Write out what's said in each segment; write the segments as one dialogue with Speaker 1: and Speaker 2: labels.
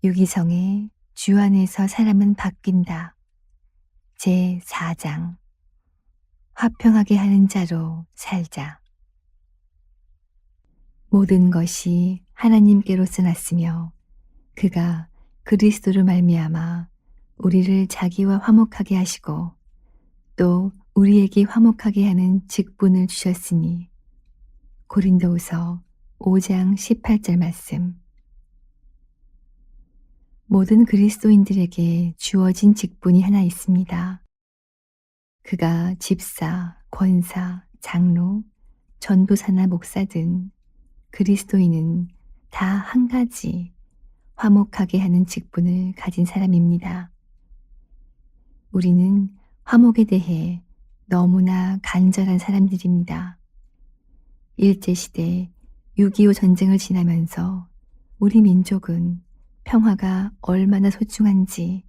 Speaker 1: 유기성의 주 안에서 사람은 바뀐다. 제4장 화평하게 하는 자로 살자. 모든 것이 하나님께로서 났으며 그가 그리스도로 말미암아 우리를 자기와 화목하게 하시고 또 우리에게 화목하게 하는 직분을 주셨으니. 고린도후서 5장 18절 말씀. 모든 그리스도인들에게 주어진 직분이 하나 있습니다. 그가 집사, 권사, 장로, 전도사나 목사든 그리스도인은 다 한 가지 화목하게 하는 직분을 가진 사람입니다. 우리는 화목에 대해 너무나 간절한 사람들입니다. 일제시대 6.25 전쟁을 지나면서 우리 민족은 평화가 얼마나 소중한지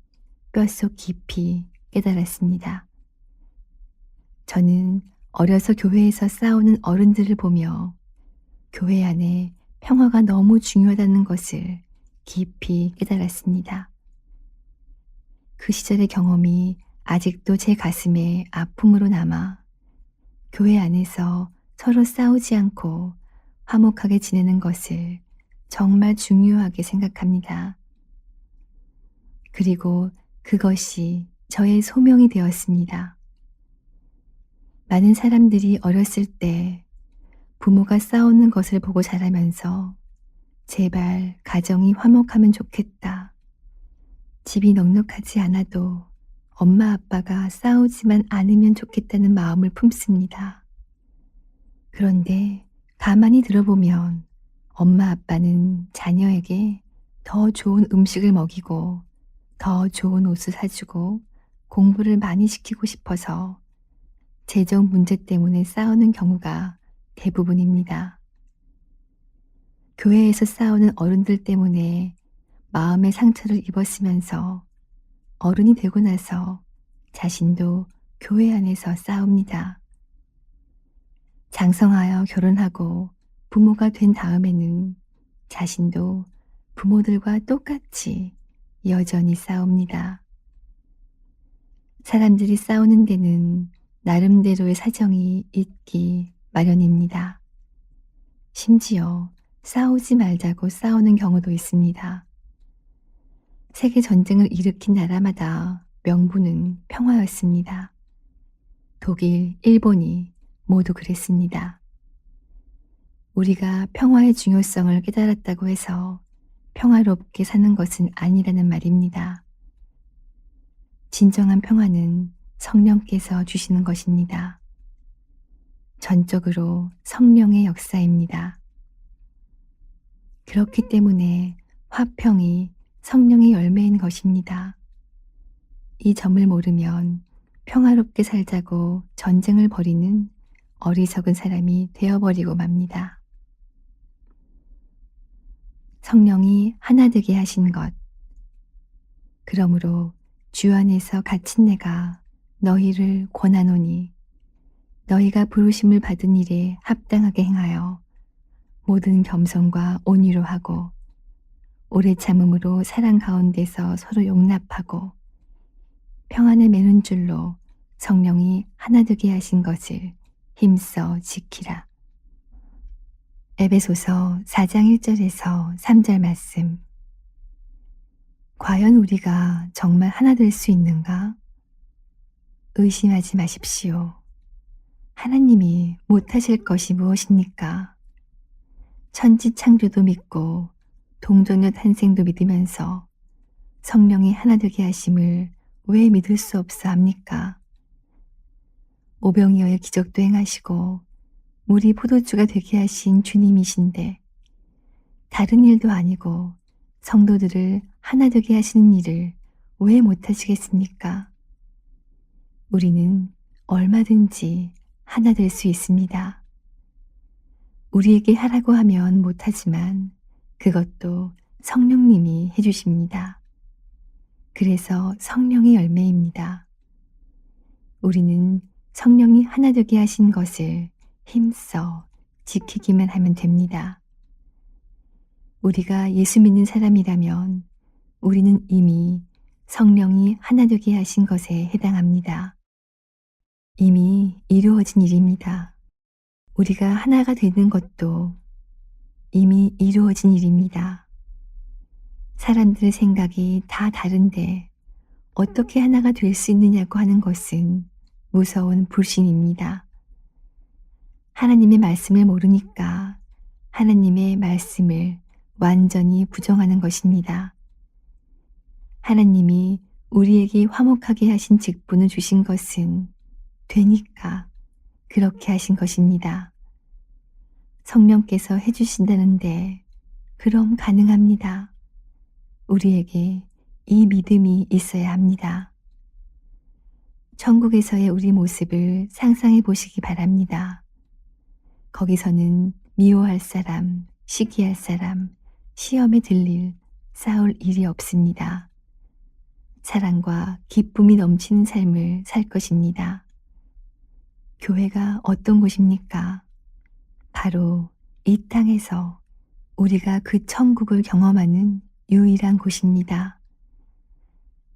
Speaker 1: 뼛속 깊이 깨달았습니다. 저는 어려서 교회에서 싸우는 어른들을 보며 교회 안에 평화가 너무 중요하다는 것을 깊이 깨달았습니다. 그 시절의 경험이 아직도 제 가슴에 아픔으로 남아 교회 안에서 서로 싸우지 않고 화목하게 지내는 것을 정말 중요하게 생각합니다. 그리고 그것이 저의 소명이 되었습니다. 많은 사람들이 어렸을 때 부모가 싸우는 것을 보고 자라면서 제발 가정이 화목하면 좋겠다. 집이 넉넉하지 않아도 엄마 아빠가 싸우지만 않으면 좋겠다는 마음을 품습니다. 그런데 가만히 들어보면 엄마 아빠는 자녀에게 더 좋은 음식을 먹이고 더 좋은 옷을 사주고 공부를 많이 시키고 싶어서 재정 문제 때문에 싸우는 경우가 대부분입니다. 교회에서 싸우는 어른들 때문에 마음의 상처를 입었으면서 어른이 되고 나서 자신도 교회 안에서 싸웁니다. 장성하여 결혼하고 부모가 된 다음에는 자신도 부모들과 똑같이 여전히 싸웁니다. 사람들이 싸우는 데는 나름대로의 사정이 있기 마련입니다. 심지어 싸우지 말자고 싸우는 경우도 있습니다. 세계 전쟁을 일으킨 나라마다 명분은 평화였습니다. 독일, 일본이 모두 그랬습니다. 우리가 평화의 중요성을 깨달았다고 해서 평화롭게 사는 것은 아니라는 말입니다. 진정한 평화는 성령께서 주시는 것입니다. 전적으로 성령의 역사입니다. 그렇기 때문에 화평이 성령의 열매인 것입니다. 이 점을 모르면 평화롭게 살자고 전쟁을 벌이는 어리석은 사람이 되어버리고 맙니다. 성령이 하나 되게 하신 것. 그러므로 주 안에서 갇힌 내가 너희를 권하노니 너희가 부르심을 받은 일에 합당하게 행하여 모든 겸손과 온유로 하고 오래 참음으로 사랑 가운데서 서로 용납하고 평안을 매는 줄로 성령이 하나 되게 하신 것을 힘써 지키라. 에베소서 4장 1절에서 3절 말씀. 과연 우리가 정말 하나 될 수 있는가? 의심하지 마십시오. 하나님이 못하실 것이 무엇입니까? 천지 창조도 믿고 동정녀 탄생도 믿으면서 성령이 하나 되게 하심을 왜 믿을 수 없어 합니까? 오병이어의 기적도 행하시고 물이 포도주가 되게 하신 주님이신데 다른 일도 아니고 성도들을 하나 되게 하시는 일을 왜 못하시겠습니까? 우리는 얼마든지 하나 될 수 있습니다. 우리에게 하라고 하면 못하지만 그것도 성령님이 해주십니다. 그래서 성령의 열매입니다. 우리는 성령이 하나 되게 하신 것을 힘써 지키기만 하면 됩니다. 우리가 예수 믿는 사람이라면 우리는 이미 성령이 하나 되게 하신 것에 해당합니다. 이미 이루어진 일입니다. 우리가 하나가 되는 것도 이미 이루어진 일입니다. 사람들의 생각이 다 다른데 어떻게 하나가 될 수 있느냐고 하는 것은 무서운 불신입니다. 하나님의 말씀을 모르니까 하나님의 말씀을 완전히 부정하는 것입니다. 하나님이 우리에게 화목하게 하신 직분을 주신 것은 되니까 그렇게 하신 것입니다. 성령께서 해주신다는데 그럼 가능합니다. 우리에게 이 믿음이 있어야 합니다. 천국에서의 우리 모습을 상상해 보시기 바랍니다. 거기서는 미워할 사람, 시기할 사람, 시험에 들릴, 싸울 일이 없습니다. 사랑과 기쁨이 넘치는 삶을 살 것입니다. 교회가 어떤 곳입니까? 바로 이 땅에서 우리가 그 천국을 경험하는 유일한 곳입니다.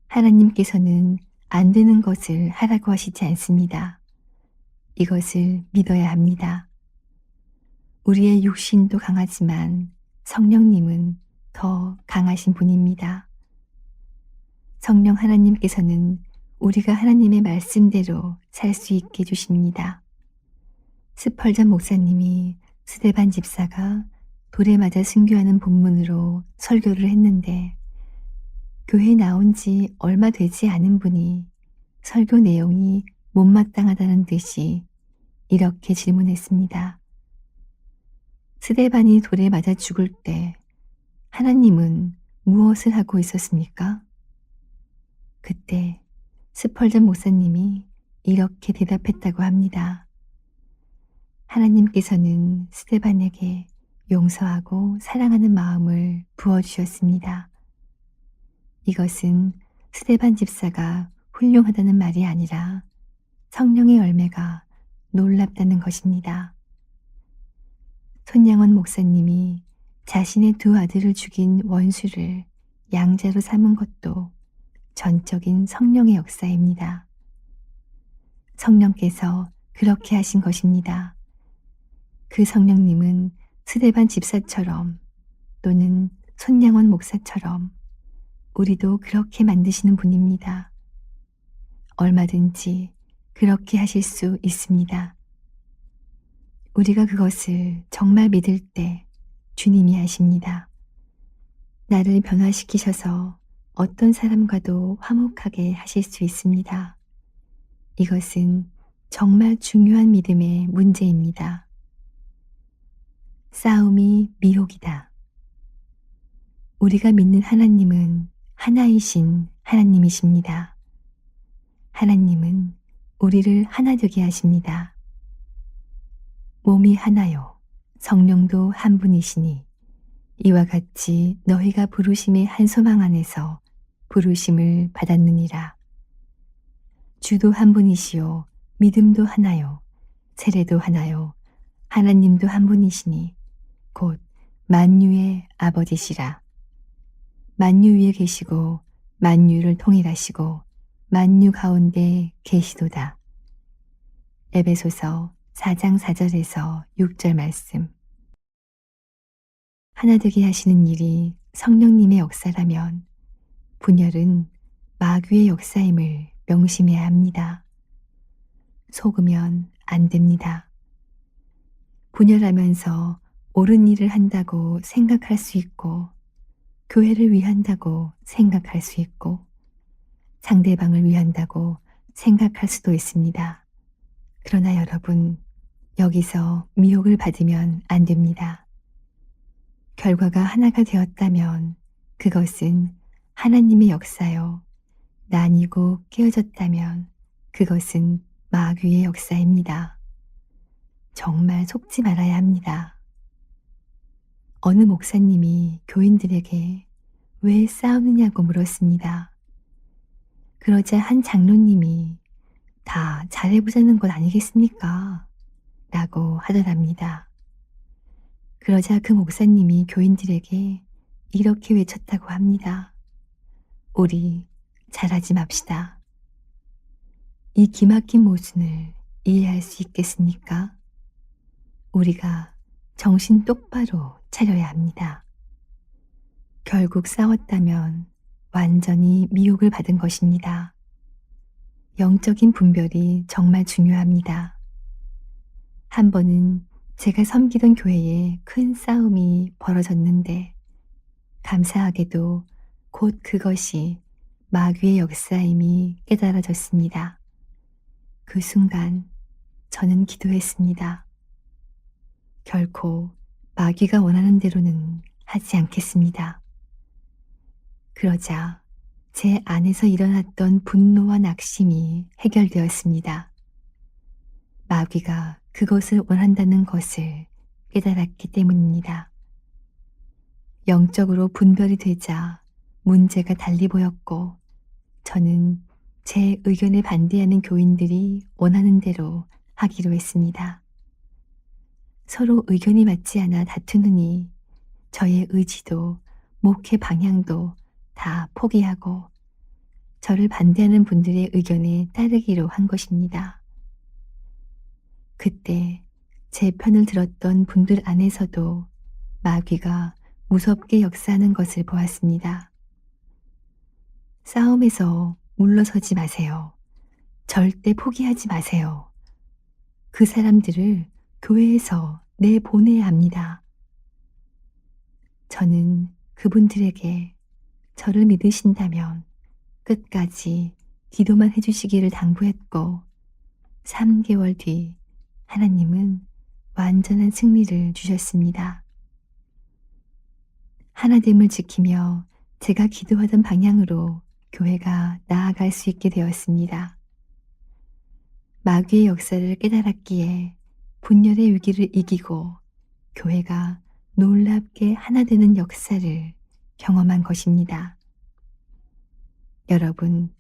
Speaker 1: 하나님께서는 안 되는 것을 하라고 하시지 않습니다. 이것을 믿어야 합니다. 우리의 육신도 강하지만 성령님은 더 강하신 분입니다. 성령 하나님께서는 우리가 하나님의 말씀대로 살 수 있게 해주십니다. 스펄전 목사님이 스데반 집사가 돌에 맞아 순교하는 본문으로 설교를 했는데 교회에 나온 지 얼마 되지 않은 분이 설교 내용이 못마땅하다는 듯이 이렇게 질문했습니다. 스데반이 돌에 맞아 죽을 때 하나님은 무엇을 하고 있었습니까? 그때 스펄전 목사님이 이렇게 대답했다고 합니다. 하나님께서는 스데반에게 용서하고 사랑하는 마음을 부어주셨습니다. 이것은 스데반 집사가 훌륭하다는 말이 아니라 성령의 열매가 놀랍다는 것입니다. 손양원 목사님이 자신의 두 아들을 죽인 원수를 양자로 삼은 것도 전적인 성령의 역사입니다. 성령께서 그렇게 하신 것입니다. 그 성령님은 스데반 집사처럼 또는 손양원 목사처럼 우리도 그렇게 만드시는 분입니다. 얼마든지 그렇게 하실 수 있습니다. 우리가 그것을 정말 믿을 때 주님이 하십니다. 나를 변화시키셔서 어떤 사람과도 화목하게 하실 수 있습니다. 이것은 정말 중요한 믿음의 문제입니다. 싸움이 미혹이다. 우리가 믿는 하나님은 하나이신 하나님이십니다. 하나님은 우리를 하나 되게 하십니다. 몸이 하나요, 성령도 한 분이시니 이와 같이 너희가 부르심의 한 소망 안에서 부르심을 받았느니라. 주도 한 분이시요, 믿음도 하나요, 세례도 하나요, 하나님도 한 분이시니 곧 만유의 아버지시라. 만유 위에 계시고 만유를 통일하시고 만유 가운데 계시도다. 에베소서 4장 4절에서 6절 말씀. 하나 되게 하시는 일이 성령님의 역사라면 분열은 마귀의 역사임을 명심해야 합니다. 속으면 안 됩니다. 분열하면서 옳은 일을 한다고 생각할 수 있고 교회를 위한다고 생각할 수 있고 상대방을 위한다고 생각할 수도 있습니다. 그러나 여러분, 여기서 미혹을 받으면 안 됩니다. 결과가 하나가 되었다면 그것은 하나님의 역사요. 나뉘고 깨어졌다면 그것은 마귀의 역사입니다. 정말 속지 말아야 합니다. 어느 목사님이 교인들에게 왜 싸우느냐고 물었습니다. 그러자 한 장로님이 다 잘해보자는 것 아니겠습니까? 라고 하더랍니다. 그러자 그 목사님이 교인들에게 이렇게 외쳤다고 합니다. 우리 잘하지 맙시다. 이 기막힌 모순을 이해할 수 있겠습니까? 우리가 정신 똑바로 차려야 합니다. 결국 싸웠다면 완전히 미혹을 받은 것입니다. 영적인 분별이 정말 중요합니다. 한 번은 제가 섬기던 교회에 큰 싸움이 벌어졌는데 감사하게도 곧 그것이 마귀의 역사임이 깨달아졌습니다. 그 순간 저는 기도했습니다. 결코 마귀가 원하는 대로는 하지 않겠습니다. 그러자 제 안에서 일어났던 분노와 낙심이 해결되었습니다. 마귀가 그것을 원한다는 것을 깨달았기 때문입니다. 영적으로 분별이 되자 문제가 달리 보였고 저는 제 의견에 반대하는 교인들이 원하는 대로 하기로 했습니다. 서로 의견이 맞지 않아 다투느니 저의 의지도 목회 방향도 다 포기하고 저를 반대하는 분들의 의견에 따르기로 한 것입니다. 그때 제 편을 들었던 분들 안에서도 마귀가 무섭게 역사하는 것을 보았습니다. 싸움에서 물러서지 마세요. 절대 포기하지 마세요. 그 사람들을 교회에서 내보내야 합니다. 저는 그분들에게 저를 믿으신다면 끝까지 기도만 해주시기를 당부했고 3개월 뒤 하나님은 완전한 승리를 주셨습니다. 하나됨을 지키며 제가 기도하던 방향으로 교회가 나아갈 수 있게 되었습니다. 마귀의 역사를 깨달았기에 분열의 위기를 이기고 교회가 놀랍게 하나 되는 역사를 경험한 것입니다. 여러분,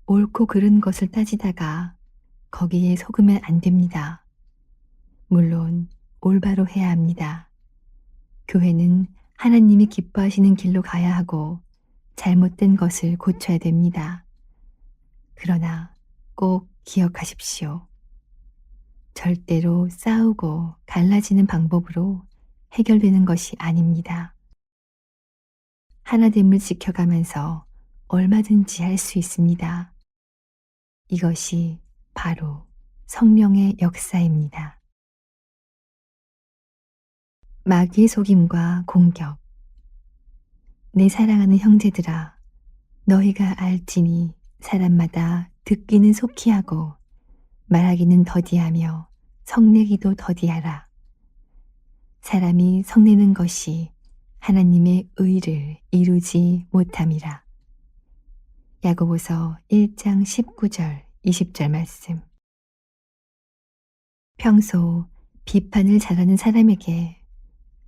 Speaker 1: 옳고 그른 것을 따지다가 거기에 속으면 안 됩니다. 물론 올바로 해야 합니다. 교회는 하나님이 기뻐하시는 길로 가야 하고 잘못된 것을 고쳐야 됩니다. 그러나 꼭 기억하십시오. 절대로 싸우고 갈라지는 방법으로 해결되는 것이 아닙니다. 하나됨을 지켜가면서 얼마든지 할 수 있습니다. 이것이 바로 성령의 역사입니다. 마귀의 속임과 공격. 내 사랑하는 형제들아, 너희가 알지니 사람마다 듣기는 속히 하고 말하기는 더디하며 성내기도 더디하라. 사람이 성내는 것이 하나님의 의를 이루지 못함이라. 야고보서 1장 19절 20절 말씀. 평소 비판을 잘하는 사람에게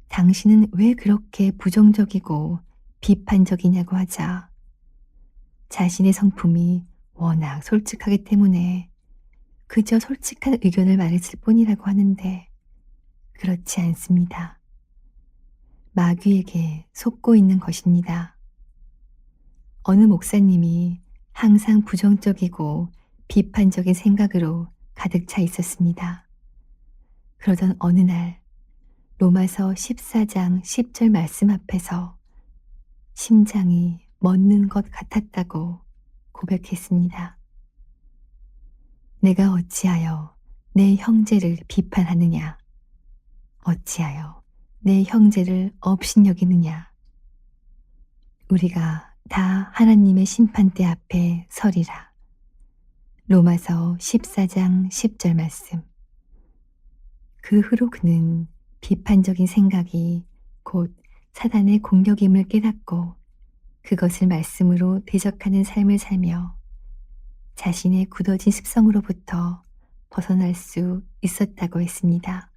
Speaker 1: 당신은 왜 그렇게 부정적이고 비판적이냐고 하자 자신의 성품이 워낙 솔직하기 때문에 그저 솔직한 의견을 말했을 뿐이라고 하는데 그렇지 않습니다. 마귀에게 속고 있는 것입니다. 어느 목사님이 항상 부정적이고 비판적인 생각으로 가득 차 있었습니다. 그러던 어느 날 로마서 14장 10절 말씀 앞에서 심장이 멎는 것 같았다고 고백했습니다. 내가 어찌하여 내 형제를 비판하느냐? 어찌하여 내 형제를 업신여기느냐? 우리가 다 하나님의 심판대 앞에 서리라. 로마서 14장 10절 말씀. 그 후로 그는 비판적인 생각이 곧 사단의 공격임을 깨닫고 그것을 말씀으로 대적하는 삶을 살며 자신의 굳어진 습성으로부터 벗어날 수 있었다고 했습니다.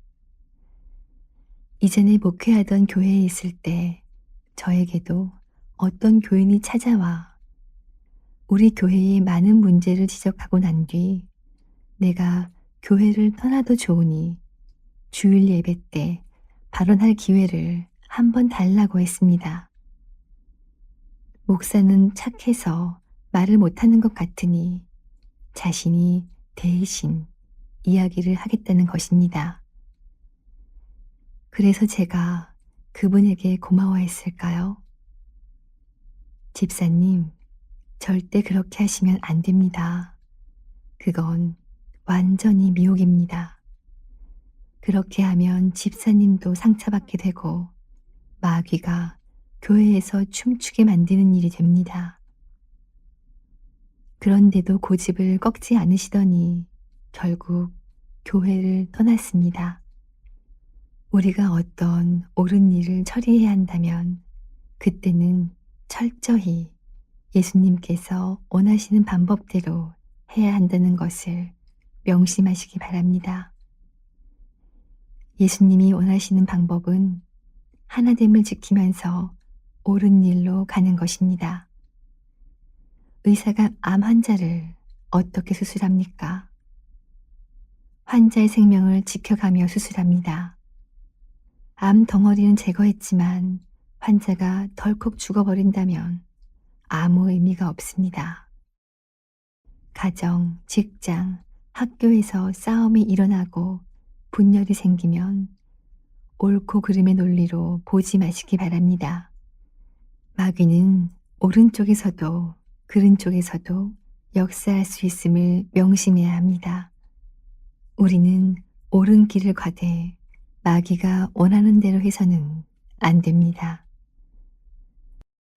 Speaker 1: 이전에 목회하던 교회에 있을 때 저에게도 어떤 교인이 찾아와 우리 교회의 많은 문제를 지적하고 난 뒤 내가 교회를 떠나도 좋으니 주일 예배 때 발언할 기회를 한번 달라고 했습니다. 목사는 착해서 말을 못하는 것 같으니 자신이 대신 이야기를 하겠다는 것입니다. 그래서 제가 그분에게 고마워했을까요? 집사님, 절대 그렇게 하시면 안 됩니다. 그건 완전히 미혹입니다. 그렇게 하면 집사님도 상처받게 되고 마귀가 교회에서 춤추게 만드는 일이 됩니다. 그런데도 고집을 꺾지 않으시더니 결국 교회를 떠났습니다. 우리가 어떤 옳은 일을 처리해야 한다면 그때는 철저히 예수님께서 원하시는 방법대로 해야 한다는 것을 명심하시기 바랍니다. 예수님이 원하시는 방법은 하나됨을 지키면서 옳은 일로 가는 것입니다. 의사가 암 환자를 어떻게 수술합니까? 환자의 생명을 지켜가며 수술합니다. 암 덩어리는 제거했지만 환자가 덜컥 죽어버린다면 아무 의미가 없습니다. 가정, 직장, 학교에서 싸움이 일어나고 분열이 생기면 옳고 그름의 논리로 보지 마시기 바랍니다. 마귀는 오른쪽에서도 그른 쪽에서도 역사할 수 있음을 명심해야 합니다. 우리는 옳은 길을 가되 마귀가 원하는 대로 해서는 안 됩니다.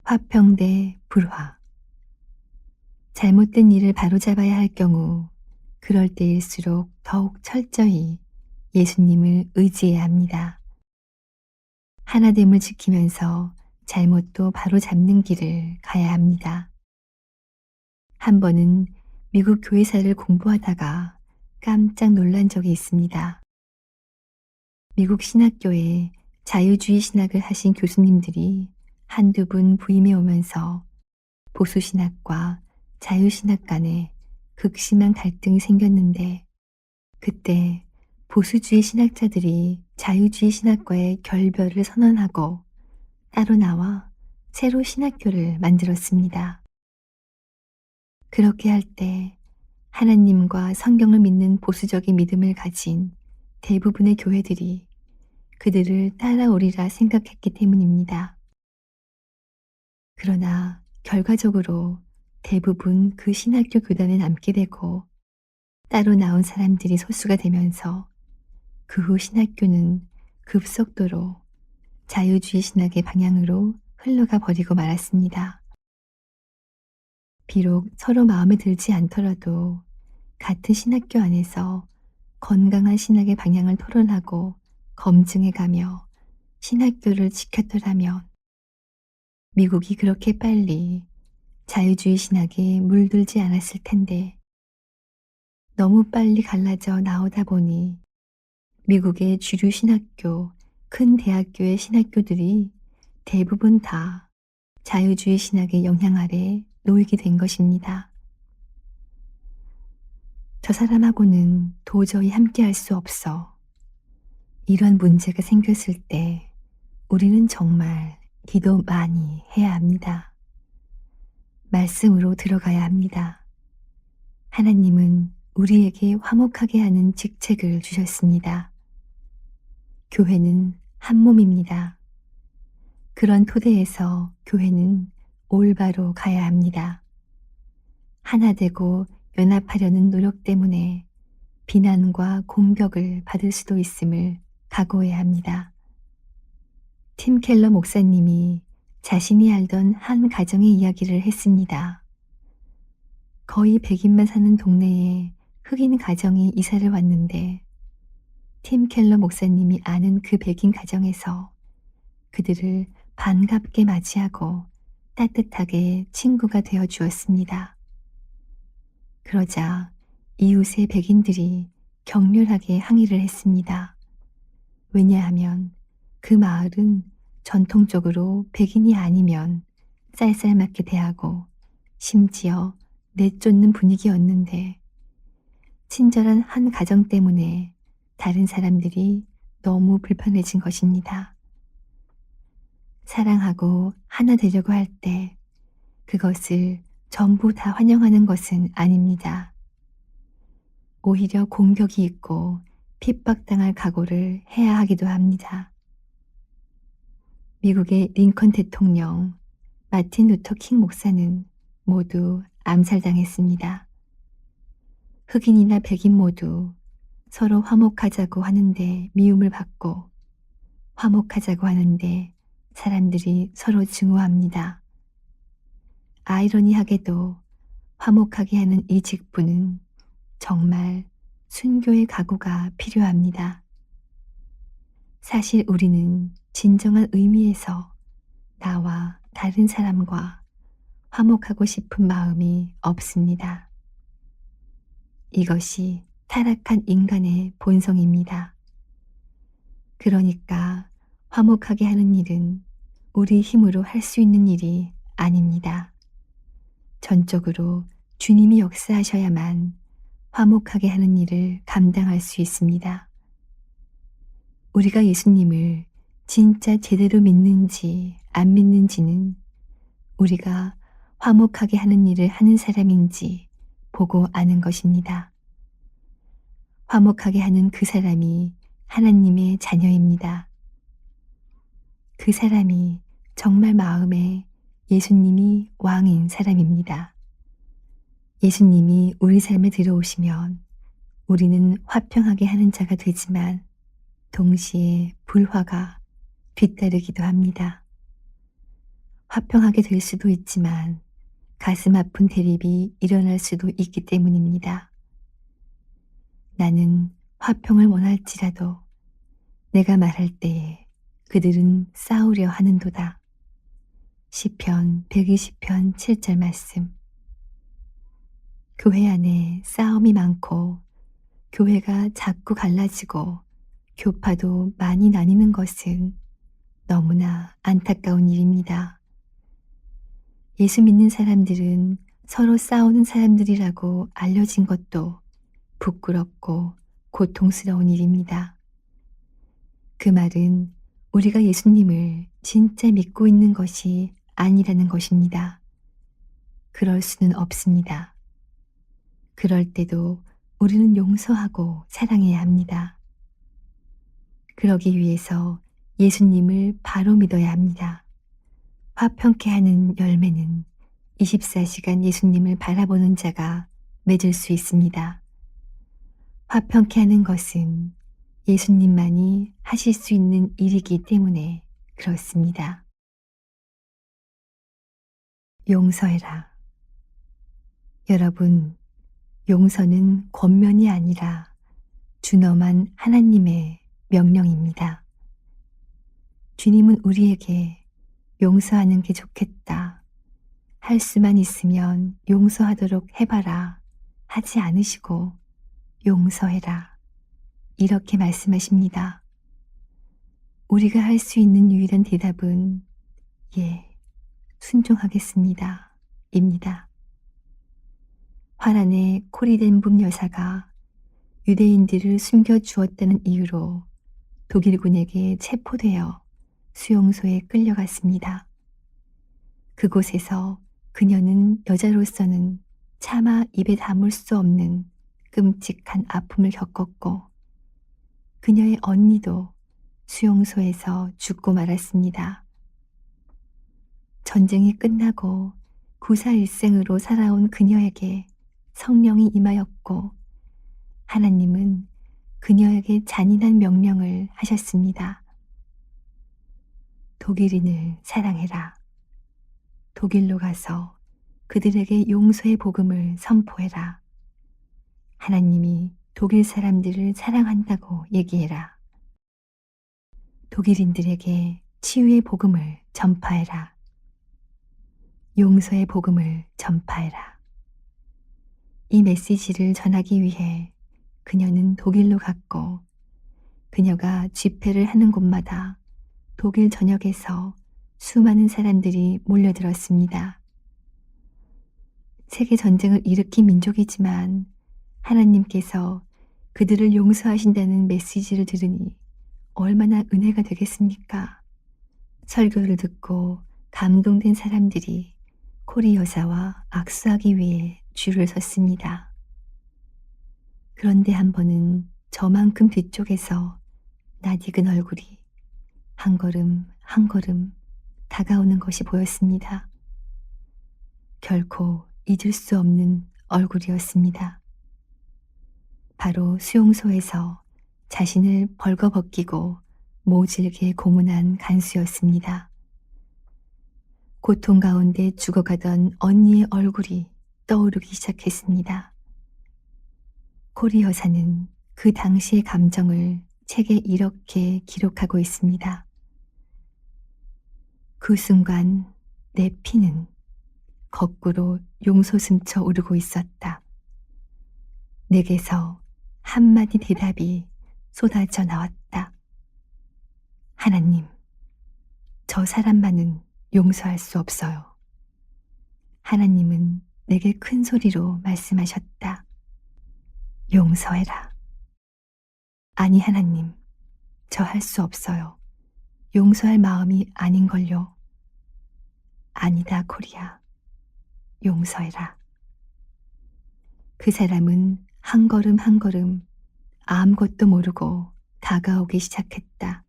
Speaker 1: 화평 대 불화. 잘못된 일을 바로잡아야 할 경우 그럴 때일수록 더욱 철저히 예수님을 의지해야 합니다. 하나됨을 지키면서 잘못도 바로잡는 길을 가야 합니다. 한 번은 미국 교회사를 공부하다가 깜짝 놀란 적이 있습니다. 미국 신학교에 자유주의 신학을 하신 교수님들이 한두 분 부임해 오면서 보수신학과 자유신학 간에 극심한 갈등이 생겼는데 그때 보수주의 신학자들이 자유주의 신학과의 결별을 선언하고 따로 나와 새로 신학교를 만들었습니다. 그렇게 할 때 하나님과 성경을 믿는 보수적인 믿음을 가진 대부분의 교회들이 그들을 따라오리라 생각했기 때문입니다. 그러나 결과적으로 대부분 그 신학교 교단에 남게 되고 따로 나온 사람들이 소수가 되면서 그 후 신학교는 급속도로 자유주의 신학의 방향으로 흘러가 버리고 말았습니다. 비록 서로 마음에 들지 않더라도 같은 신학교 안에서 건강한 신학의 방향을 토론하고 검증해가며 신학교를 지켰더라면 미국이 그렇게 빨리 자유주의 신학에 물들지 않았을 텐데 너무 빨리 갈라져 나오다 보니 미국의 주류 신학교, 큰 대학교의 신학교들이 대부분 다 자유주의 신학의 영향 아래 놓이게 된 것입니다. 저 사람하고는 도저히 함께할 수 없어. 이런 문제가 생겼을 때 우리는 정말 기도 많이 해야 합니다. 말씀으로 들어가야 합니다. 하나님은 우리에게 화목하게 하는 직책을 주셨습니다. 교회는 한 몸입니다. 그런 토대에서 교회는 올바로 가야 합니다. 하나 되고 연합하려는 노력 때문에 비난과 공격을 받을 수도 있음을 각오해야 합니다. 팀 켈러 목사님이 자신이 알던 한 가정의 이야기를 했습니다. 거의 백인만 사는 동네에 흑인 가정이 이사를 왔는데 팀 켈러 목사님이 아는 그 백인 가정에서 그들을 반갑게 맞이하고 따뜻하게 친구가 되어 주었습니다. 그러자 이웃의 백인들이 격렬하게 항의를 했습니다. 왜냐하면 그 마을은 전통적으로 백인이 아니면 쌀쌀맞게 대하고 심지어 내쫓는 분위기였는데 친절한 한 가정 때문에 다른 사람들이 너무 불편해진 것입니다. 사랑하고 하나 되려고 할 때 그것을 전부 다 환영하는 것은 아닙니다. 오히려 공격이 있고 핍박당할 각오를 해야 하기도 합니다. 미국의 링컨 대통령, 마틴 루터 킹 목사는 모두 암살당했습니다. 흑인이나 백인 모두 서로 화목하자고 하는데 미움을 받고 화목하자고 하는데 사람들이 서로 증오합니다. 아이러니하게도 화목하게 하는 이 직분은 정말 순교의 각오가 필요합니다. 사실 우리는 진정한 의미에서 나와 다른 사람과 화목하고 싶은 마음이 없습니다. 이것이 타락한 인간의 본성입니다. 그러니까 화목하게 하는 일은 우리 힘으로 할 수 있는 일이 아닙니다. 전적으로 주님이 역사하셔야만 화목하게 하는 일을 감당할 수 있습니다. 우리가 예수님을 진짜 제대로 믿는지 안 믿는지는 우리가 화목하게 하는 일을 하는 사람인지 보고 아는 것입니다. 화목하게 하는 그 사람이 하나님의 자녀입니다. 그 사람이 정말 마음에 예수님이 왕인 사람입니다. 예수님이 우리 삶에 들어오시면 우리는 화평하게 하는 자가 되지만 동시에 불화가 뒤따르기도 합니다. 화평하게 될 수도 있지만 가슴 아픈 대립이 일어날 수도 있기 때문입니다. 나는 화평을 원할지라도 내가 말할 때에 그들은 싸우려 하는도다. 시편 120편 7절 말씀. 교회 안에 싸움이 많고 교회가 자꾸 갈라지고 교파도 많이 나뉘는 것은 너무나 안타까운 일입니다. 예수 믿는 사람들은 서로 싸우는 사람들이라고 알려진 것도 부끄럽고 고통스러운 일입니다. 그 말은 우리가 예수님을 진짜 믿고 있는 것이 아니라는 것입니다. 그럴 수는 없습니다. 그럴 때도 우리는 용서하고 사랑해야 합니다. 그러기 위해서 예수님을 바로 믿어야 합니다. 화평케 하는 열매는 24시간 예수님을 바라보는 자가 맺을 수 있습니다. 화평케 하는 것은 예수님만이 하실 수 있는 일이기 때문에 그렇습니다. 용서해라. 여러분, 용서는 권면이 아니라 준엄한 하나님의 명령입니다. 주님은 우리에게 용서하는 게 좋겠다, 할 수만 있으면 용서하도록 해봐라 하지 않으시고 용서해라 이렇게 말씀하십니다. 우리가 할 수 있는 유일한 대답은 예, 순종하겠습니다 입니다. 화란의 코리덴붐 여사가 유대인들을 숨겨주었다는 이유로 독일군에게 체포되어 수용소에 끌려갔습니다. 그곳에서 그녀는 여자로서는 차마 입에 담을 수 없는 끔찍한 아픔을 겪었고 그녀의 언니도 수용소에서 죽고 말았습니다. 전쟁이 끝나고 구사일생으로 살아온 그녀에게 성령이 임하였고 하나님은 그녀에게 잔인한 명령을 하셨습니다. 독일인을 사랑해라. 독일로 가서 그들에게 용서의 복음을 선포해라. 하나님이 독일 사람들을 사랑한다고 얘기해라. 독일인들에게 치유의 복음을 전파해라. 용서의 복음을 전파해라. 이 메시지를 전하기 위해 그녀는 독일로 갔고 그녀가 집회를 하는 곳마다 독일 전역에서 수많은 사람들이 몰려들었습니다. 세계 전쟁을 일으킨 민족이지만 하나님께서 그들을 용서하신다는 메시지를 들으니 얼마나 은혜가 되겠습니까? 설교를 듣고 감동된 사람들이 코리 여사와 악수하기 위해 줄을 섰습니다. 그런데 한 번은 저만큼 뒤쪽에서 낯익은 얼굴이 한 걸음 한 걸음 다가오는 것이 보였습니다. 결코 잊을 수 없는 얼굴이었습니다. 바로 수용소에서 자신을 벌거벗기고 모질게 고문한 간수였습니다. 고통 가운데 죽어가던 언니의 얼굴이 떠오르기 시작했습니다. 코리 여사는 그 당시의 감정을 책에 이렇게 기록하고 있습니다. 그 순간 내 피는 거꾸로 용솟음쳐 오르고 있었다. 내게서 한마디 대답이 쏟아져 나왔다. 하나님, 저 사람만은 용서할 수 없어요. 하나님은 내게 큰 소리로 말씀하셨다. 용서해라. 아니 하나님, 저 할 수 없어요. 용서할 마음이 아닌걸요. 아니다 코리야. 용서해라. 그 사람은 한 걸음 한 걸음 아무것도 모르고 다가오기 시작했다.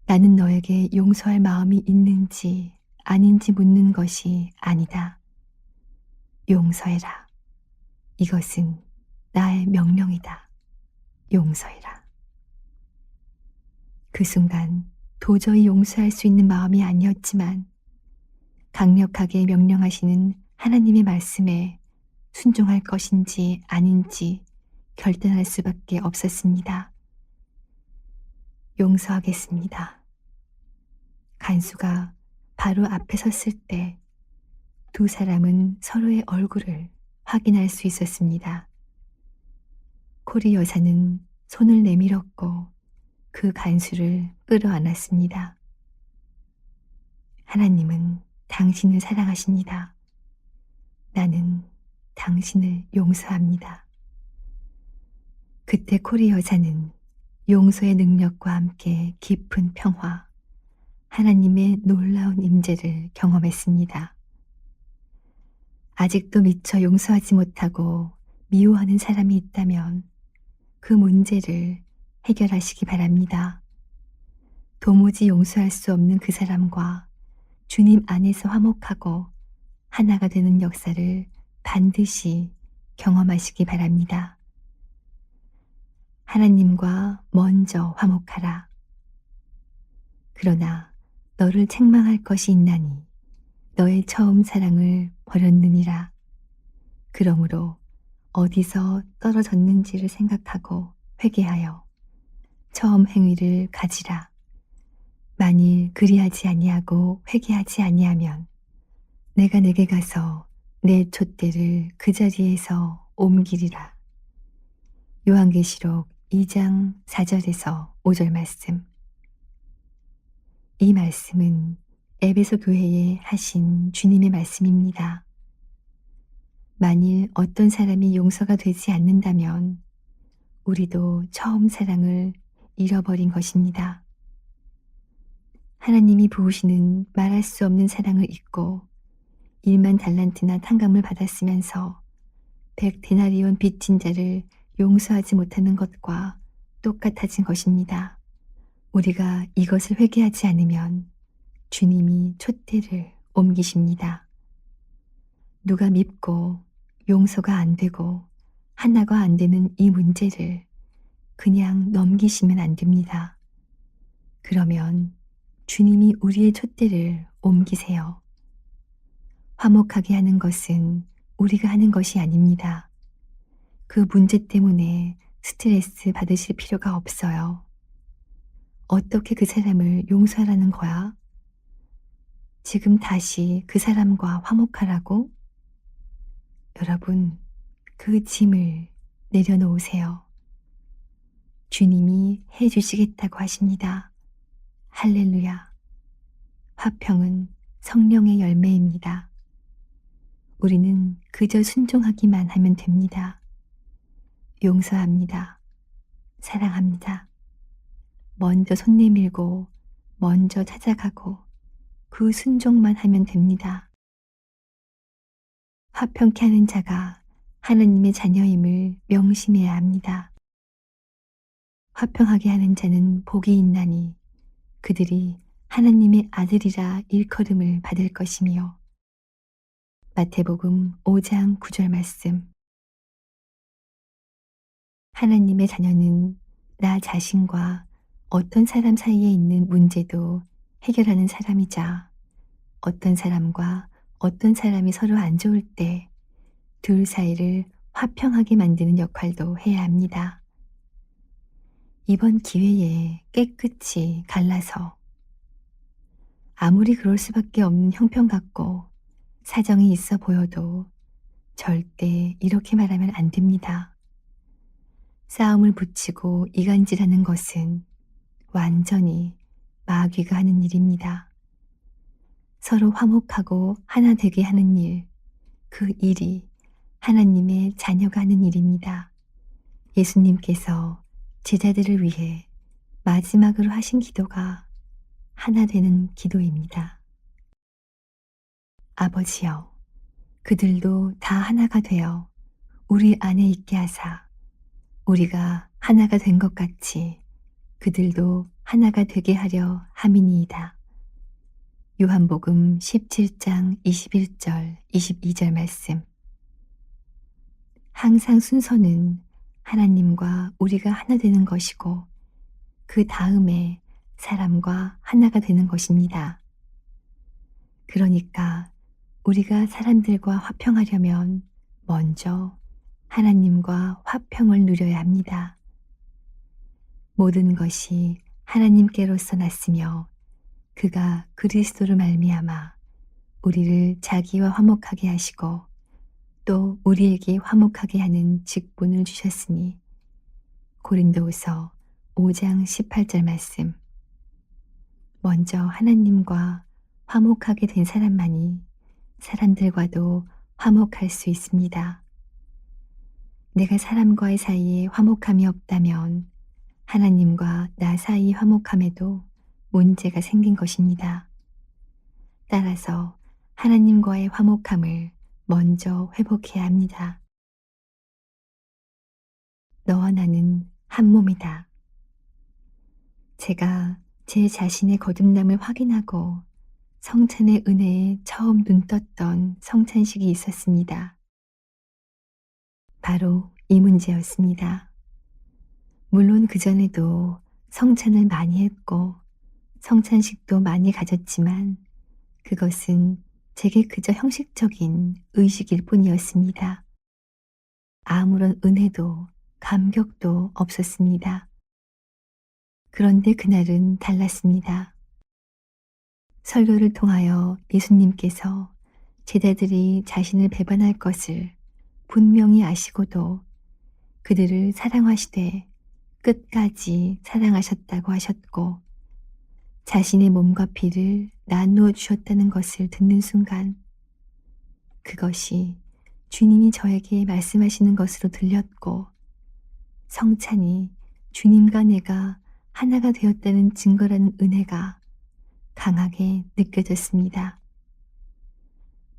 Speaker 1: 나는 너에게 용서할 마음이 있는지 아닌지 묻는 것이 아니다. 용서해라. 이것은 나의 명령이다. 용서해라. 그 순간 도저히 용서할 수 있는 마음이 아니었지만 강력하게 명령하시는 하나님의 말씀에 순종할 것인지 아닌지 결단할 수밖에 없었습니다. 용서하겠습니다. 간수가 바로 앞에 섰을 때 두 사람은 서로의 얼굴을 확인할 수 있었습니다. 코리 여사는 손을 내밀었고 그 간수를 끌어안았습니다. 하나님은 당신을 사랑하십니다. 나는 당신을 용서합니다. 그때 코리 여사는 용서의 능력과 함께 깊은 평화, 하나님의 놀라운 임재를 경험했습니다. 아직도 미처 용서하지 못하고 미워하는 사람이 있다면 그 문제를 해결하시기 바랍니다. 도무지 용서할 수 없는 그 사람과 주님 안에서 화목하고 하나가 되는 역사를 반드시 경험하시기 바랍니다. 하나님과 먼저 화목하라. 그러나 너를 책망할 것이 있나니 너의 처음 사랑을 버렸느니라. 그러므로 어디서 떨어졌는지를 생각하고 회개하여 처음 행위를 가지라. 만일 그리하지 아니하고 회개하지 아니하면 내가 내게 가서 내 촛대를 그 자리에서 옮기리라. 요한계시록 2장 4절에서 5절 말씀. 이 말씀은 에베소 교회에 하신 주님의 말씀입니다. 만일 어떤 사람이 용서가 되지 않는다면 우리도 처음 사랑을 잃어버린 것입니다. 하나님이 부으시는 말할 수 없는 사랑을 잊고 1만 달란트나 탕감을 받았으면서 100데나리온 빚진 자를 용서하지 못하는 것과 똑같아진 것입니다. 우리가 이것을 회개하지 않으면 주님이 촛대를 옮기십니다. 누가 밉고 용서가 안 되고 하나가 안 되는 이 문제를 그냥 넘기시면 안 됩니다. 그러면 주님이 우리의 촛대를 옮기세요. 화목하게 하는 것은 우리가 하는 것이 아닙니다. 그 문제 때문에 스트레스 받으실 필요가 없어요. 어떻게 그 사람을 용서하라는 거야? 지금 다시 그 사람과 화목하라고? 여러분, 그 짐을 내려놓으세요. 주님이 해주시겠다고 하십니다. 할렐루야. 화평은 성령의 열매입니다. 우리는 그저 순종하기만 하면 됩니다. 용서합니다. 사랑합니다. 먼저 손 내밀고 먼저 찾아가고 그 순종만 하면 됩니다. 화평케 하는 자가 하나님의 자녀임을 명심해야 합니다. 화평하게 하는 자는 복이 있나니 그들이 하나님의 아들이라 일컬음을 받을 것이며. 마태복음 5장 9절 말씀. 하나님의 자녀는 나 자신과 어떤 사람 사이에 있는 문제도 해결하는 사람이자 어떤 사람과 어떤 사람이 서로 안 좋을 때 둘 사이를 화평하게 만드는 역할도 해야 합니다. 이번 기회에 깨끗이 갈라서 아무리 그럴 수밖에 없는 형편 같고 사정이 있어 보여도 절대 이렇게 말하면 안 됩니다. 싸움을 붙이고 이간질하는 것은 완전히 마귀가 하는 일입니다. 서로 화목하고 하나 되게 하는 일, 그 일이 하나님의 자녀가 하는 일입니다. 예수님께서 제자들을 위해 마지막으로 하신 기도가 하나 되는 기도입니다. 아버지여, 그들도 다 하나가 되어 우리 안에 있게 하사 우리가 하나가 된 것 같이 그들도 하나가 되게 하려 함이니이다. 요한복음 17장 21절 22절 말씀. 항상 순서는 하나님과 우리가 하나 되는 것이고 그 다음에 사람과 하나가 되는 것입니다. 그러니까 우리가 사람들과 화평하려면 먼저 하나님과 화평을 누려야 합니다. 모든 것이 하나님께로서 났으며 그가 그리스도로 말미암아 우리를 자기와 화목하게 하시고 또 우리에게 화목하게 하는 직분을 주셨으니. 고린도후서 5장 18절 말씀. 먼저 하나님과 화목하게 된 사람만이 사람들과도 화목할 수 있습니다. 내가 사람과의 사이에 화목함이 없다면 하나님과 나 사이 화목함에도 문제가 생긴 것입니다. 따라서 하나님과의 화목함을 먼저 회복해야 합니다. 너와 나는 한 몸이다. 제가 제 자신의 거듭남을 확인하고 성찬의 은혜에 처음 눈 떴던 성찬식이 있었습니다. 바로 이 문제였습니다. 물론 그전에도 성찬을 많이 했고 성찬식도 많이 가졌지만 그것은 제게 그저 형식적인 의식일 뿐이었습니다. 아무런 은혜도 감격도 없었습니다. 그런데 그날은 달랐습니다. 설교를 통하여 예수님께서 제자들이 자신을 배반할 것을 분명히 아시고도 그들을 사랑하시되 끝까지 사랑하셨다고 하셨고 자신의 몸과 피를 나누어 주셨다는 것을 듣는 순간 그것이 주님이 저에게 말씀하시는 것으로 들렸고 성찬이 주님과 내가 하나가 되었다는 증거라는 은혜가 강하게 느껴졌습니다.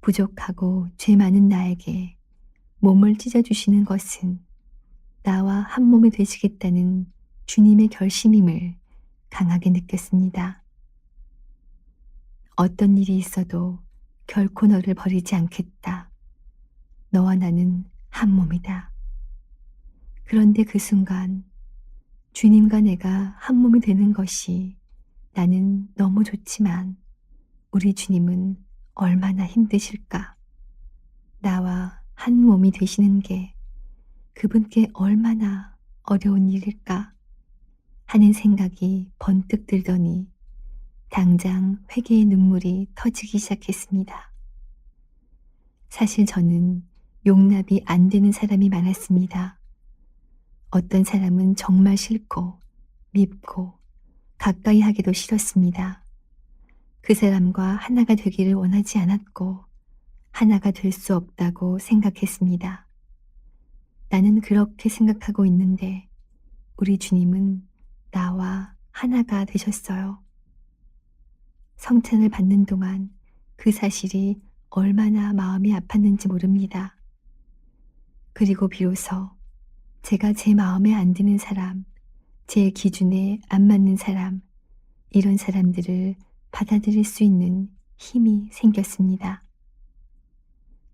Speaker 1: 부족하고 죄 많은 나에게 몸을 찢어주시는 것은 나와 한 몸이 되시겠다는 주님의 결심임을 강하게 느꼈습니다. 어떤 일이 있어도 결코 너를 버리지 않겠다. 너와 나는 한 몸이다. 그런데 그 순간 주님과 내가 한 몸이 되는 것이 나는 너무 좋지만 우리 주님은 얼마나 힘드실까? 나와 한 몸이 되시는 게 그분께 얼마나 어려운 일일까? 하는 생각이 번뜩 들더니 당장 회개의 눈물이 터지기 시작했습니다. 사실 저는 용납이 안 되는 사람이 많았습니다. 어떤 사람은 정말 싫고 밉고 가까이 하기도 싫었습니다. 그 사람과 하나가 되기를 원하지 않았고 하나가 될 수 없다고 생각했습니다. 나는 그렇게 생각하고 있는데 우리 주님은 나와 하나가 되셨어요. 성찬을 받는 동안 그 사실이 얼마나 마음이 아팠는지 모릅니다. 그리고 비로소 제가 제 마음에 안 드는 사람, 제 기준에 안 맞는 사람, 이런 사람들을 받아들일 수 있는 힘이 생겼습니다.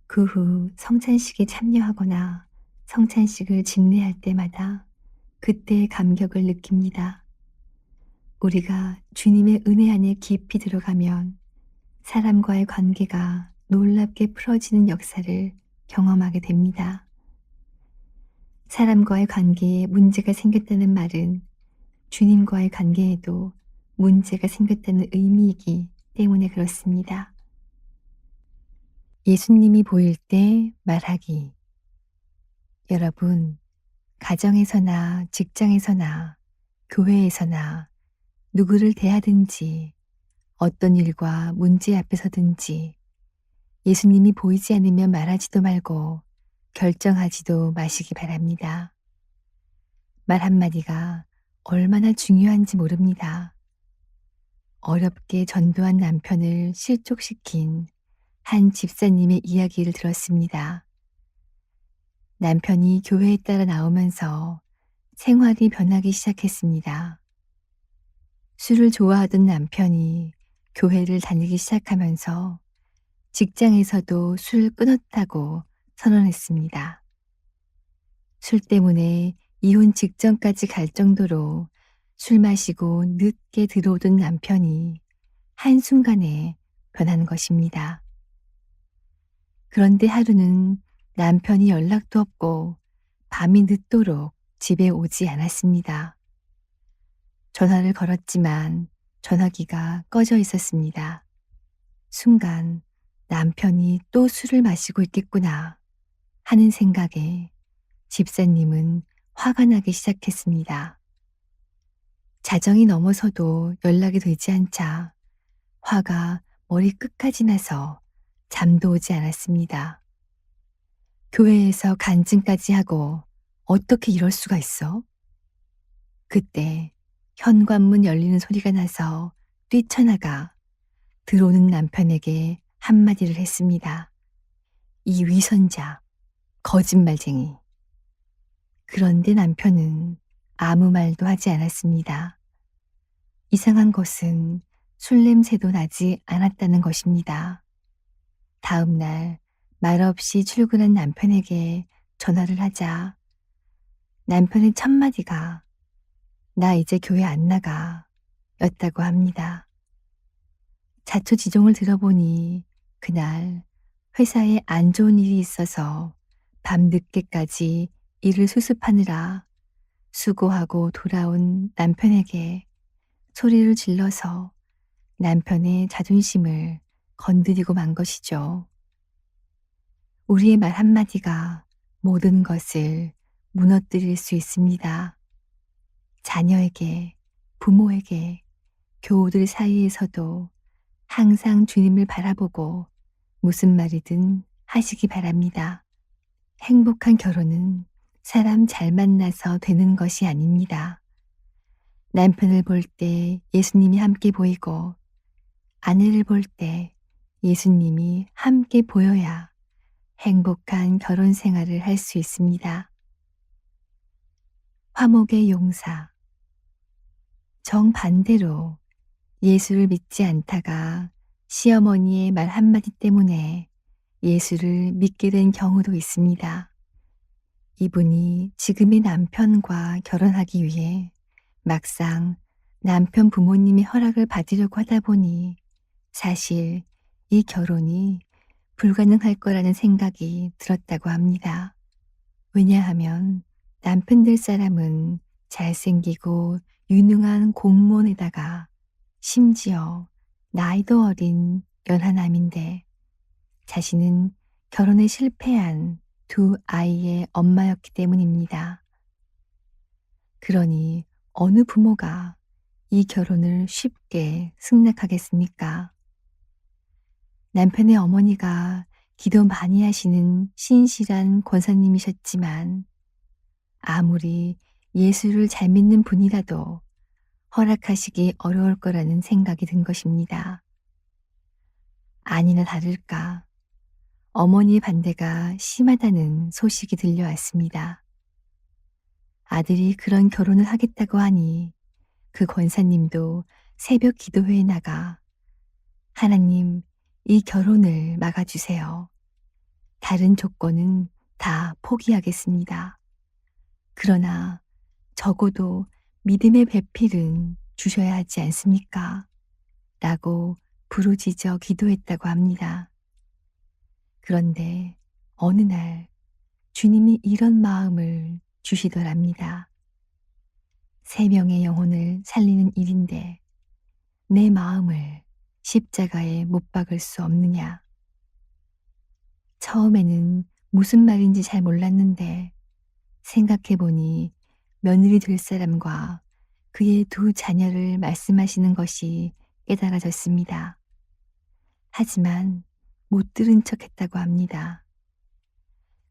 Speaker 1: 그 후 성찬식에 참여하거나 성찬식을 집례할 때마다 그때의 감격을 느낍니다. 우리가 주님의 은혜 안에 깊이 들어가면 사람과의 관계가 놀랍게 풀어지는 역사를 경험하게 됩니다. 사람과의 관계에 문제가 생겼다는 말은 주님과의 관계에도 문제가 생겼다는 의미이기 때문에 그렇습니다. 예수님이 보일 때 말하기. 여러분, 가정에서나 직장에서나 교회에서나 누구를 대하든지 어떤 일과 문제 앞에서든지 예수님이 보이지 않으면 말하지도 말고 결정하지도 마시기 바랍니다. 말 한마디가 얼마나 중요한지 모릅니다. 어렵게 전도한 남편을 실족시킨 한 집사님의 이야기를 들었습니다. 남편이 교회에 따라 나오면서 생활이 변하기 시작했습니다. 술을 좋아하던 남편이 교회를 다니기 시작하면서 직장에서도 술을 끊었다고 선언했습니다. 술 때문에 이혼 직전까지 갈 정도로 술 마시고 늦게 들어오던 남편이 한순간에 변한 것입니다. 그런데 하루는 남편이 연락도 없고 밤이 늦도록 집에 오지 않았습니다. 전화를 걸었지만 전화기가 꺼져 있었습니다. 순간 남편이 또 술을 마시고 있겠구나 하는 생각에 집사님은 화가 나기 시작했습니다. 자정이 넘어서도 연락이 되지 않자 화가 머리 끝까지 나서 잠도 오지 않았습니다. 교회에서 간증까지 하고 어떻게 이럴 수가 있어? 그때 현관문 열리는 소리가 나서 뛰쳐나가 들어오는 남편에게 한마디를 했습니다. 이 위선자, 거짓말쟁이. 그런데 남편은 아무 말도 하지 않았습니다. 이상한 것은 술 냄새도 나지 않았다는 것입니다. 다음 날 말없이 출근한 남편에게 전화를 하자 남편의 첫 마디가 나 이제 교회 안 나가 였다고 합니다. 자초지종을 들어보니 그날 회사에 안 좋은 일이 있어서 밤늦게까지 일을 수습하느라 수고하고 돌아온 남편에게 소리를 질러서 남편의 자존심을 건드리고 만 것이죠. 우리의 말 한마디가 모든 것을 무너뜨릴 수 있습니다. 자녀에게, 부모에게, 교우들 사이에서도 항상 주님을 바라보고 무슨 말이든 하시기 바랍니다. 행복한 결혼은 사람 잘 만나서 되는 것이 아닙니다. 남편을 볼 때 예수님이 함께 보이고 아내를 볼 때 예수님이 함께 보여야 행복한 결혼 생활을 할 수 있습니다. 화목의 용사. 정반대로 예수를 믿지 않다가 시어머니의 말 한마디 때문에 예수를 믿게 된 경우도 있습니다. 이분이 지금의 남편과 결혼하기 위해 막상 남편 부모님의 허락을 받으려고 하다 보니 사실 이 결혼이 불가능할 거라는 생각이 들었다고 합니다. 왜냐하면 남편 될 사람은 잘생기고 유능한 공무원에다가 심지어 나이도 어린 연하남인데 자신은 결혼에 실패한 두 아이의 엄마였기 때문입니다. 그러니 어느 부모가 이 결혼을 쉽게 승낙하겠습니까? 남편의 어머니가 기도 많이 하시는 신실한 권사님이셨지만 아무리 예수를 잘 믿는 분이라도 허락하시기 어려울 거라는 생각이 든 것입니다. 아니나 다를까 어머니의 반대가 심하다는 소식이 들려왔습니다. 아들이 그런 결혼을 하겠다고 하니 그 권사님도 새벽 기도회에 나가 하나님, 이 결혼을 막아주세요. 다른 조건은 다 포기하겠습니다. 그러나 적어도 믿음의 배필은 주셔야 하지 않습니까? 라고 부르짖어 기도했다고 합니다. 그런데 어느 날 주님이 이런 마음을 주시더랍니다. 세 명의 영혼을 살리는 일인데 내 마음을 십자가에 못 박을 수 없느냐. 처음에는 무슨 말인지 잘 몰랐는데 생각해 보니 며느리 될 사람과 그의 두 자녀를 말씀하시는 것이 깨달아졌습니다. 하지만 못 들은 척 했다고 합니다.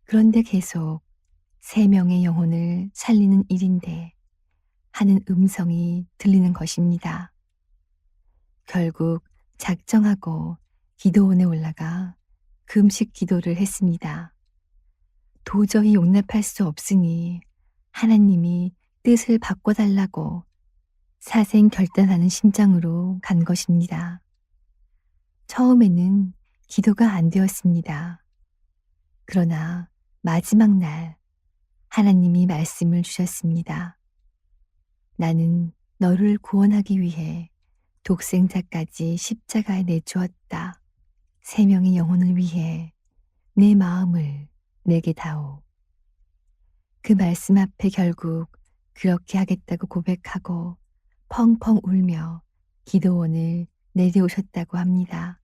Speaker 1: 그런데 계속 세 명의 영혼을 살리는 일인데 하는 음성이 들리는 것입니다. 결국 작정하고 기도원에 올라가 금식 기도를 했습니다. 도저히 용납할 수 없으니 하나님이 뜻을 바꿔달라고 사생 결단하는 심정으로 간 것입니다. 처음에는 기도가 안 되었습니다. 그러나 마지막 날 하나님이 말씀을 주셨습니다. 나는 너를 구원하기 위해 독생자까지 십자가에 내주었다. 세 명의 영혼을 위해 내 마음을 내게 다오. 그 말씀 앞에 결국 그렇게 하겠다고 고백하고 펑펑 울며 기도원을 내려오셨다고 합니다.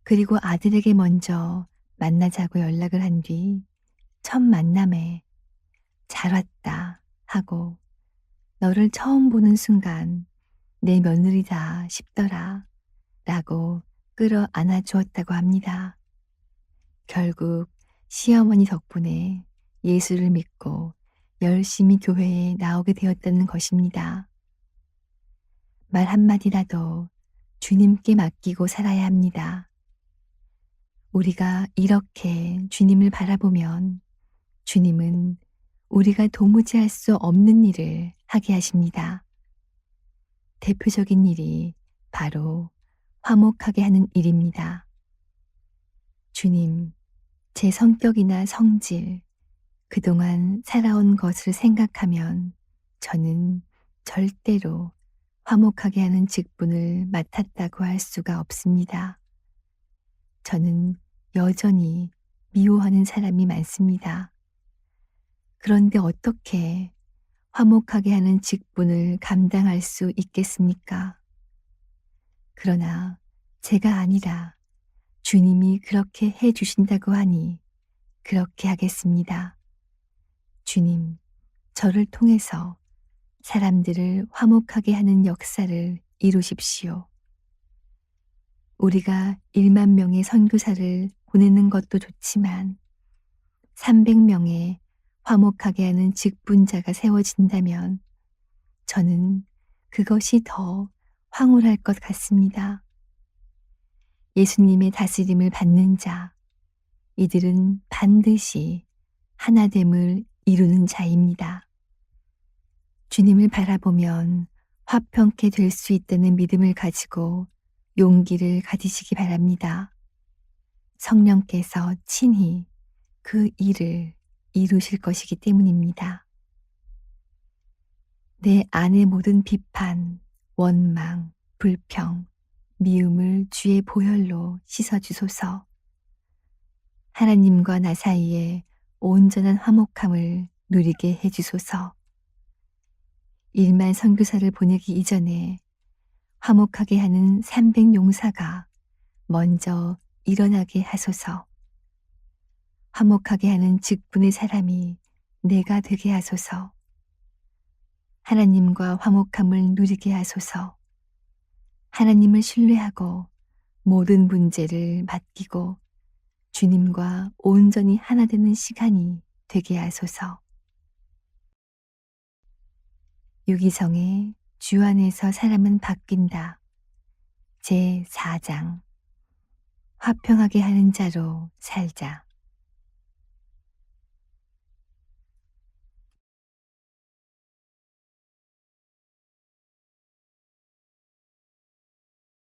Speaker 1: 그리고 아들에게 먼저 만나자고 연락을 한 뒤 첫 만남에 잘 왔다 하고 너를 처음 보는 순간 내 며느리다 싶더라 라고 끌어 안아 주었다고 합니다. 결국 시어머니 덕분에 예수를 믿고 열심히 교회에 나오게 되었다는 것입니다. 말 한마디라도 주님께 맡기고 살아야 합니다. 우리가 이렇게 주님을 바라보면 주님은 우리가 도무지 할 수 없는 일을 하게 하십니다. 대표적인 일이 바로 화목하게 하는 일입니다. 주님, 제 성격이나 성질, 그동안 살아온 것을 생각하면 저는 절대로 화목하게 하는 직분을 맡았다고 할 수가 없습니다. 저는 여전히 미워하는 사람이 많습니다. 그런데 어떻게 화목하게 하는 직분을 감당할 수 있겠습니까? 그러나 제가 아니라 주님이 그렇게 해 주신다고 하니 그렇게 하겠습니다. 주님, 저를 통해서 사람들을 화목하게 하는 역사를 이루십시오. 우리가 1만 명의 선교사를 보내는 것도 좋지만 300명의 화목하게 하는 직분자가 세워진다면 저는 그것이 더 황홀할 것 같습니다. 예수님의 다스림을 받는 자, 이들은 반드시 하나됨을 이루는 자입니다. 주님을 바라보면 화평케 될 수 있다는 믿음을 가지고 용기를 가지시기 바랍니다. 성령께서 친히 그 일을 이루실 것이기 때문입니다. 내 안의 모든 비판, 원망, 불평, 미움을 주의 보혈로 씻어주소서. 하나님과 나 사이에 온전한 화목함을 누리게 해주소서. 1만 선교사를 보내기 이전에 화목하게 하는 300용사가 먼저 일어나게 하소서. 화목하게 하는 직분의 사람이 내가 되게 하소서. 하나님과 화목함을 누리게 하소서. 하나님을 신뢰하고 모든 문제를 맡기고 주님과 온전히 하나 되는 시간이 되게 하소서. 유기성의 주 안에서 사람은 바뀐다. 제 4장. 화평하게 하는 자로 살자.